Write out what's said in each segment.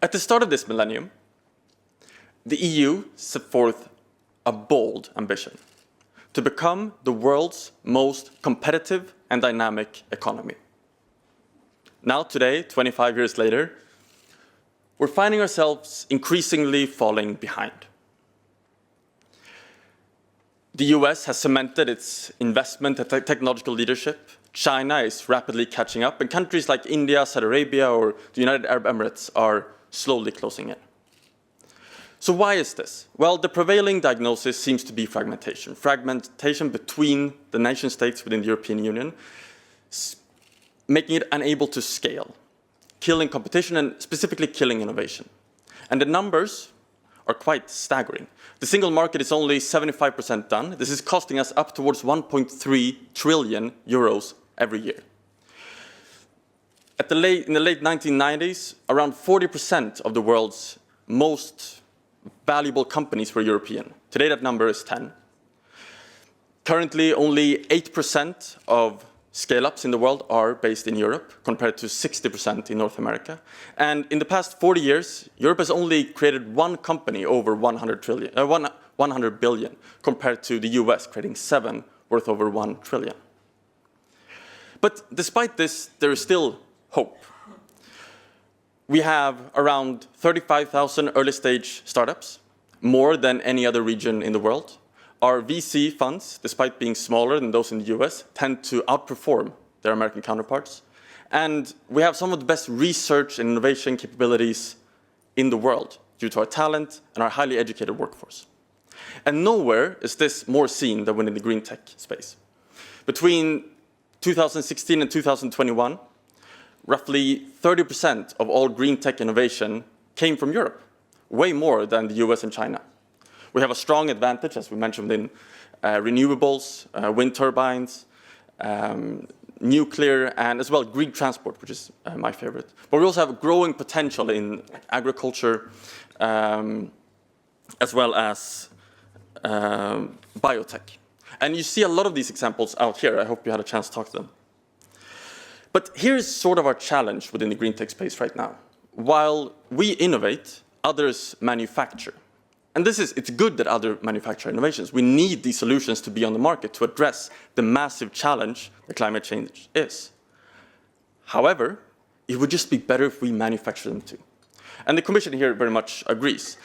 At the start of this millennium, the EU set forth a bold ambition to become the world's most competitive and dynamic economy. Now, today, 25 years later, we're finding ourselves increasingly falling behind. The US has cemented its investment and technological leadership. China is rapidly catching up, and countries like India, Saudi Arabia, or the United Arab Emirates are slowly closing in. So why is this? Well, the prevailing diagnosis seems to be fragmentation. Fragmentation between the nation states within the European Union, making it unable to scale, killing competition and specifically killing innovation. And the numbers are quite staggering. The single market is only 75% done. This is costing us up towards 1.3 trillion euros every year. In the late 1990s, around 40% of the world's most valuable companies were European. Today that number is 10. Currently, only 8% of scale-ups in the world are based in Europe, compared to 60% in North America. And in the past 40 years, Europe has only created one company over 100 billion, compared to the US creating 7 worth over 1 trillion. But despite this, there is still hope. We have around 35,000 early-stage startups, more than any other region in the world. Our VC funds, despite being smaller than those in the US, tend to outperform their American counterparts. And we have some of the best research and innovation capabilities in the world due to our talent and our highly educated workforce. And nowhere is this more seen than within the green tech space. Between 2016 and 2021, roughly 30% of all green tech innovation came from Europe, way more than the US and China. We have a strong advantage, as we mentioned, in renewables, wind turbines, nuclear, and as well green transport, which is my favorite. But we also have a growing potential in agriculture, as well as biotech. And you see a lot of these examples out here. I hope you had a chance to talk to them. But here's sort of our challenge within the green tech space right now. While we innovate, others manufacture. And it's good that other manufacture innovations. We need these solutions to be on the market to address the massive challenge that climate change is. However, it would just be better if we manufacture them too. And the Commission here very much agrees.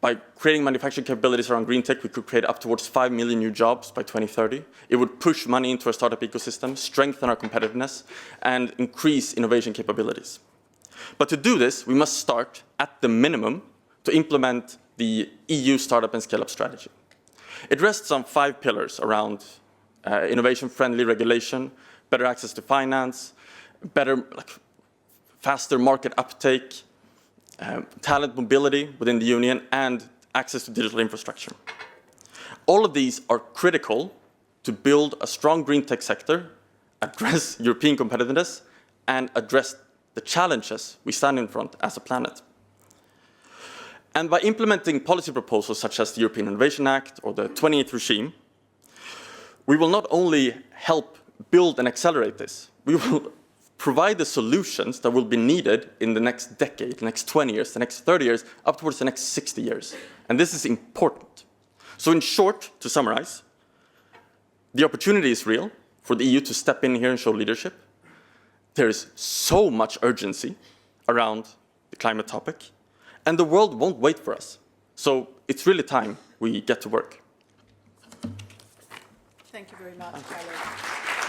By creating manufacturing capabilities around green tech, we could create up towards 5 million new jobs by 2030. It would push money into our startup ecosystem, strengthen our competitiveness, and increase innovation capabilities. But to do this, we must start at the minimum to implement the EU Startup and Scaleup Strategy. It rests on 5 pillars around innovation-friendly regulation, better access to finance, faster market uptake, talent mobility within the Union, and access to digital infrastructure. All of these are critical to build a strong green tech sector, address European competitiveness, and address the challenges we stand in front as a planet. And by implementing policy proposals such as the European Innovation Act or the 28th regime, we will not only help build and accelerate this, we will provide the solutions that will be needed in the next decade, the next 20 years, the next 30 years, up towards the next 60 years. And this is important. So in short, to summarize, the opportunity is real for the EU to step in here and show leadership. There is so much urgency around the climate topic, and the world won't wait for us. So it's really time we get to work. Thank you very much, Kalle.